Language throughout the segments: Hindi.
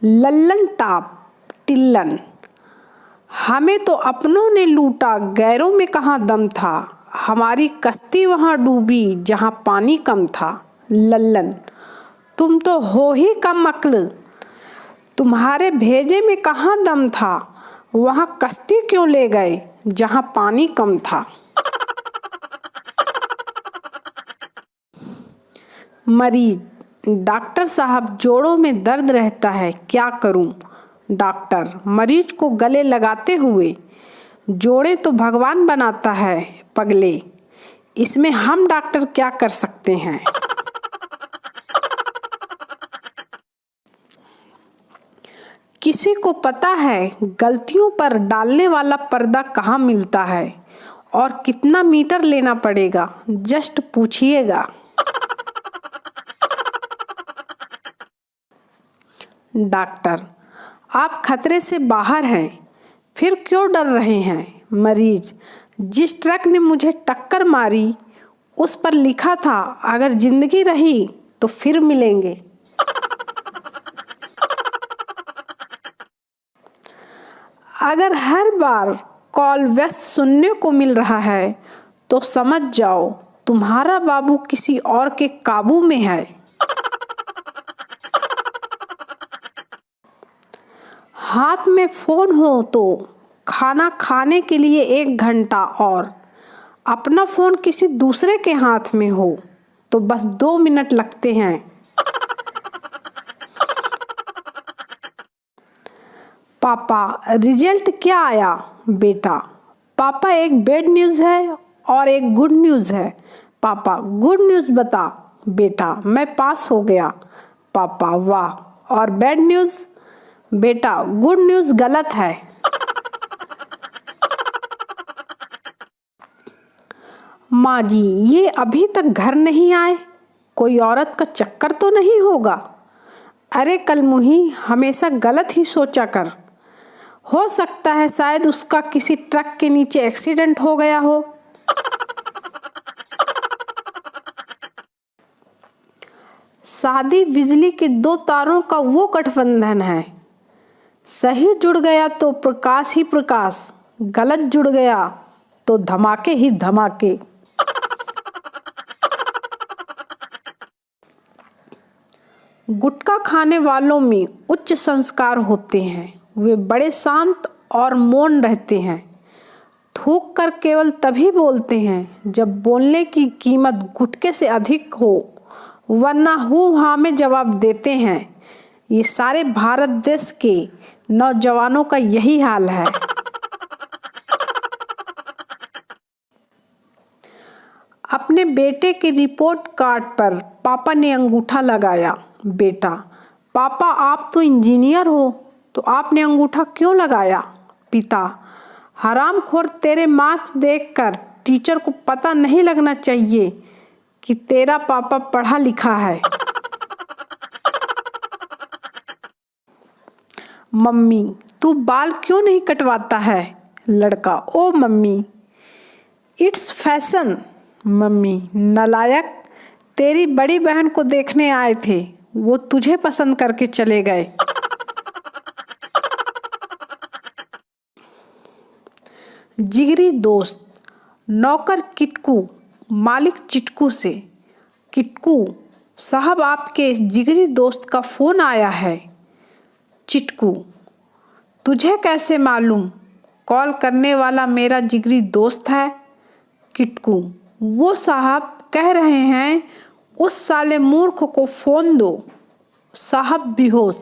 लल्लन टाप टिल्लन। हमें तो अपनों ने लूटा, गैरों में कहाँ दम था। हमारी कश्ती वहाँ डूबी जहाँ पानी कम था। लल्लन, तुम तो हो ही कम अक्ल, तुम्हारे भेजे में कहाँ दम था। वहाँ कश्ती क्यों ले गए जहाँ पानी कम था। मरीज, डॉक्टर साहब जोड़ों में दर्द रहता है, क्या करूं। डॉक्टर मरीज को गले लगाते हुए, जोड़ें तो भगवान बनाता है पगले, इसमें हम डॉक्टर क्या कर सकते हैं। किसी को पता है गलतियों पर डालने वाला पर्दा कहाँ मिलता है और कितना मीटर लेना पड़ेगा, जस्ट पूछिएगा। डॉक्टर, आप खतरे से बाहर हैं, फिर क्यों डर रहे हैं। मरीज, जिस ट्रक ने मुझे टक्कर मारी उस पर लिखा था अगर जिंदगी रही तो फिर मिलेंगे। अगर हर बार कॉल व्यस्त सुनने को मिल रहा है तो समझ जाओ तुम्हारा बाबू किसी और के काबू में है। हाथ में फोन हो तो खाना खाने के लिए 1 घंटा और अपना फोन किसी दूसरे के हाथ में हो तो बस 2 मिनट लगते हैं। पापा, रिजल्ट क्या आया। बेटा, पापा एक बैड न्यूज़ है और एक गुड न्यूज़ है। पापा, गुड न्यूज़ बता। बेटा, मैं पास हो गया। पापा, वाह। और बैड न्यूज़। बेटा, गुड न्यूज़ गलत है। माँ जी, ये अभी तक घर नहीं आए, कोई औरत का चक्कर तो नहीं होगा। अरे कलमुही, हमेशा गलत ही सोचा कर, हो सकता है शायद उसका किसी ट्रक के नीचे एक्सीडेंट हो गया हो। शादी बिजली के 2 तारों का वो गठबंधन है, सही जुड़ गया तो प्रकाश ही प्रकाश, गलत जुड़ गया तो धमाके ही धमाके। गुटखा खाने वालों में उच्च संस्कार होते हैं, वे बड़े शांत और मौन रहते हैं। थूक कर केवल तभी बोलते हैं जब बोलने की कीमत गुटखे से अधिक हो, वरना हूँ हाँ में जवाब देते हैं। ये सारे भारत देश के नौजवानों का यही हाल है। अपने बेटे के रिपोर्ट कार्ड पर पापा ने अंगूठा लगाया। बेटा, पापा आप तो इंजीनियर हो, तो आपने अंगूठा क्यों लगाया। पिता, हरामखोर, तेरे मार्क्स देखकर टीचर को पता नहीं लगना चाहिए कि तेरा पापा पढ़ा लिखा है। मम्मी, तू बाल क्यों नहीं कटवाता है। लड़का, ओ मम्मी, इट्स फैशन। मम्मी, नालायक, तेरी बड़ी बहन को देखने आए थे, वो तुझे पसंद करके चले गए। जिगरी दोस्त। नौकर किटकू मालिक चिटकू से, किटकू साहब आपके जिगरी दोस्त का फोन आया है। चिटकू, तुझे कैसे मालूम, कॉल करने वाला मेरा जिगरी दोस्त है। किटकू, वो साहब कह रहे हैं उस साले मूर्ख को फोन दो, साहब बेहोश।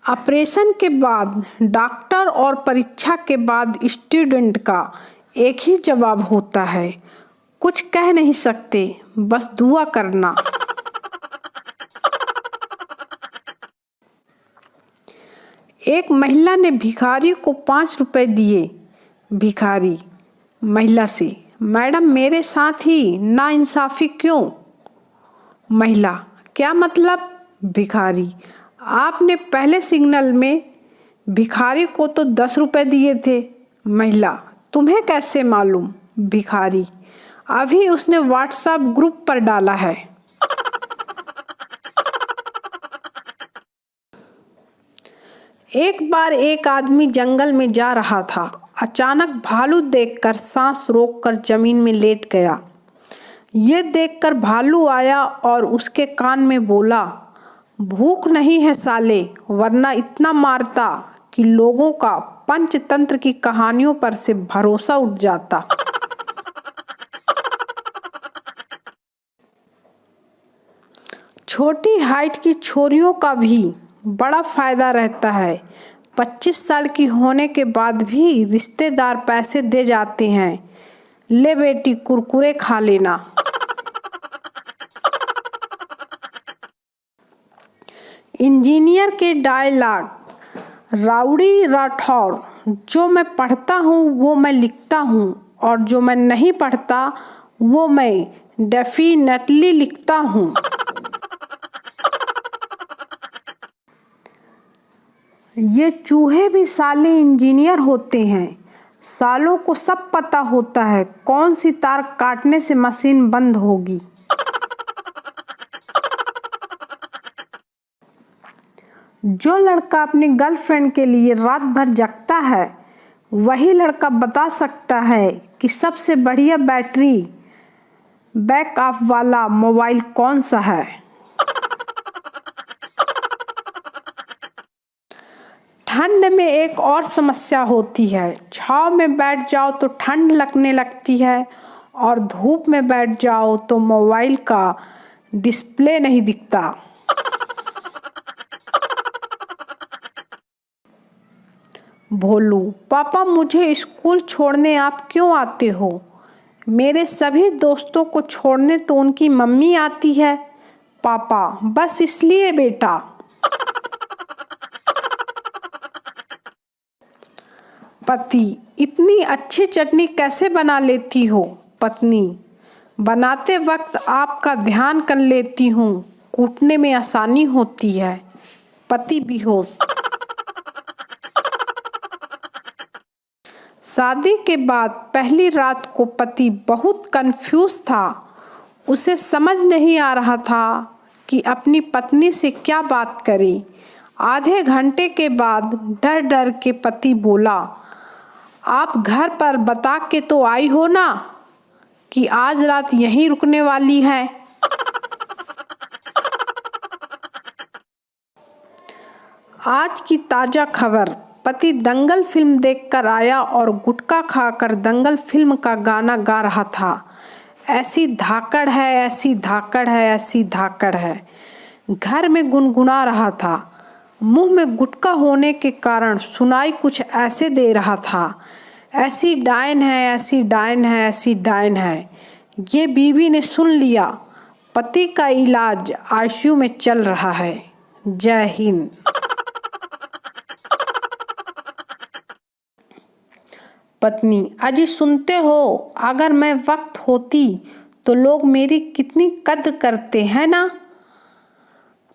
ऑपरेशन के बाद डॉक्टर और परीक्षा के बाद स्टूडेंट का एक ही जवाब होता है, कुछ कह नहीं सकते, बस दुआ करना। एक महिला ने भिखारी को 5 रुपए दिए। भिखारी महिला से, मैडम मेरे साथ ही नाइंसाफ़ी क्यों। महिला, क्या मतलब। भिखारी, आपने पहले सिग्नल में भिखारी को तो 10 रुपए दिए थे। महिला, तुम्हें कैसे मालूम। भिखारी, अभी उसने व्हाट्सएप ग्रुप पर डाला है। एक बार एक आदमी जंगल में जा रहा था। अचानक भालू देखकर सांस रोककर जमीन में लेट गया। ये देखकर भालू आया और उसके कान में बोला, भूख नहीं है साले, वरना इतना मारता कि लोगों का पंचतंत्र की कहानियों पर से भरोसा उठ जाता। छोटी हाइट की छोरियों का भी बड़ा फायदा रहता है। 25 साल की होने के बाद भी रिश्तेदार पैसे दे जाते हैं, ले बेटी कुरकुरे खा लेना। इंजीनियर के डायलॉग। राउडी राठौर, जो मैं पढ़ता हूँ वो मैं लिखता हूँ, और जो मैं नहीं पढ़ता वो मैं डेफिनेटली लिखता हूँ। ये चूहे भी साले इंजीनियर होते हैं। सालों को सब पता होता है कौन सी तार काटने से मशीन बंद होगी। जो लड़का अपनी गर्लफ्रेंड के लिए रात भर जगता है, वही लड़का बता सकता है कि सबसे बढ़िया बैटरी बैकअप वाला मोबाइल कौन सा है। ठंड में एक और समस्या होती है। छांव में बैठ जाओ तो ठंड लगने लगती है, और धूप में बैठ जाओ तो मोबाइल का डिस्प्ले नहीं दिखता। भोलू, पापा मुझे स्कूल छोड़ने आप क्यों आते हो? मेरे सभी दोस्तों को छोड़ने तो उनकी मम्मी आती है। पापा, बस इसलिए बेटा। पति, इतनी अच्छी चटनी कैसे बना लेती हो? पत्नी, बनाते वक्त आपका ध्यान कर लेती हूँ, कूटने में आसानी होती है। पति बेहोश। शादी के बाद पहली रात को पति बहुत कंफ्यूज था। उसे समझ नहीं आ रहा था कि अपनी पत्नी से क्या बात करे। आधे घंटे के बाद डर डर के पति बोला, आप घर पर बता के तो आई हो ना कि आज रात यहीं रुकने वाली है। आज की ताजा खबर। पति दंगल फिल्म देखकर आया और गुटखा खाकर दंगल फिल्म का गाना गा रहा था। ऐसी धाकड़ है, ऐसी धाकड़ है, ऐसी धाकड़ है। घर में गुनगुना रहा था। मुंह में गुटखा होने के कारण सुनाई कुछ ऐसे दे रहा था, ऐसी डायन है, ऐसी डायन है, ऐसी डायन है। ये बीवी ने सुन लिया। पति का इलाज आईसीयू में चल रहा है। जय हिंद। पत्नी, अजी सुनते हो, अगर मैं वक्त होती तो लोग मेरी कितनी कद्र करते हैं ना।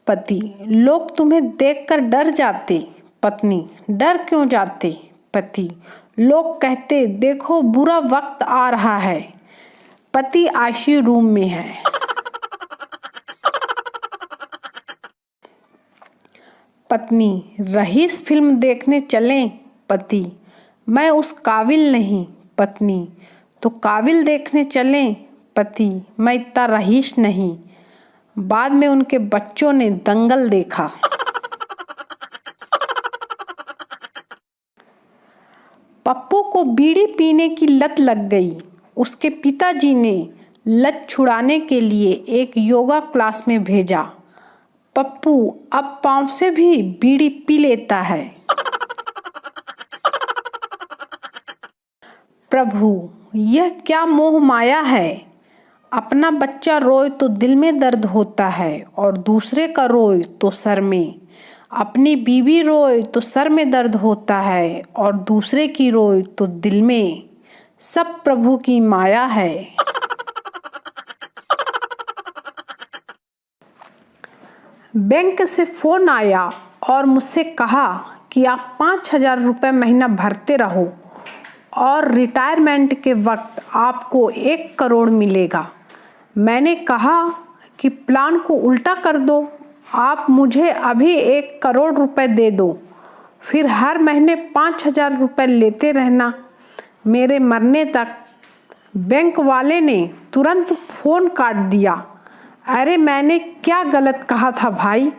पति, लोग तुम्हें देखकर डर जाते। पत्नी, डर क्यों जाते? पति, लोग कहते देखो बुरा वक्त आ रहा है। पति आईसीयू रूम में है। पत्नी, रईस फिल्म देखने चलें? पति, मैं उस काबिल नहीं। पत्नी, तो काबिल देखने चलें? पति, मैं इतना रईस नहीं। बाद में उनके बच्चों ने दंगल देखा। पप्पू को बीड़ी पीने की लत लग गई। उसके पिताजी ने लत छुड़ाने के लिए एक योगा क्लास में भेजा। पप्पू अब पाँव से भी बीड़ी पी लेता है। प्रभु, यह क्या मोह माया है। अपना बच्चा रोए तो दिल में दर्द होता है, और दूसरे का रोए तो सर में। अपनी बीवी रोए तो सर में दर्द होता है, और दूसरे की रोए तो दिल में। सब प्रभु की माया है। बैंक से फोन आया और मुझसे कहा कि आप 5,000 रुपये महीना भरते रहो और रिटायरमेंट के वक्त आपको 1 करोड़ मिलेगा। मैंने कहा कि प्लान को उल्टा कर दो, आप मुझे अभी 1 करोड़ रुपए दे दो। फिर हर महीने 5,000 रुपये लेते रहना मेरे मरने तक। बैंक वाले ने तुरंत फ़ोन काट दिया। अरे मैंने क्या गलत कहा था भाई,